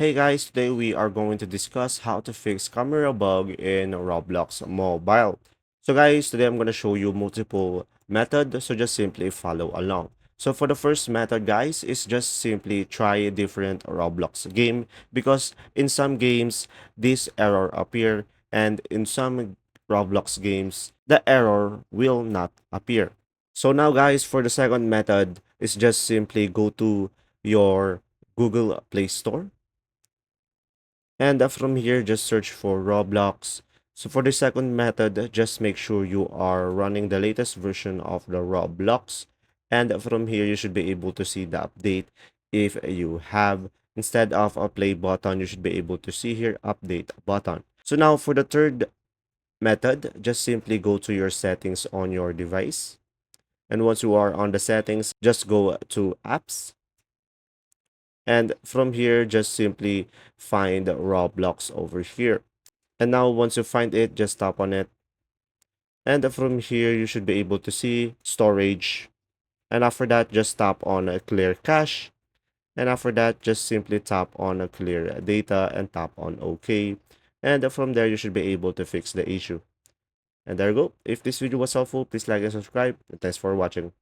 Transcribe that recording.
Hey guys, today we are going to discuss how to fix camera bug in Roblox Mobile. So guys, today I'm going to show you multiple methods, so just simply follow along. So for the first method guys, is just simply try a different Roblox game because in some games this error appear and in some Roblox games the error will not appear. So now guys, for the second method is just simply go to your Google Play Store. And from here, just search for Roblox. So for the second method, just make sure you are running the latest version of the Roblox. And from here, you should be able to see the update if you have. Instead of a play button, you should be able to see here update button. So now for the third method, just simply go to your settings on your device. And once you are on the settings, just go to apps. And from here, just simply find Roblox over here. And now once you find it, just tap on it. And from here, you should be able to see storage. And after that, just tap on clear cache. And after that, just simply tap on clear data and tap on OK. And from there, you should be able to fix the issue. And there you go. If this video was helpful, please like and subscribe. And thanks for watching.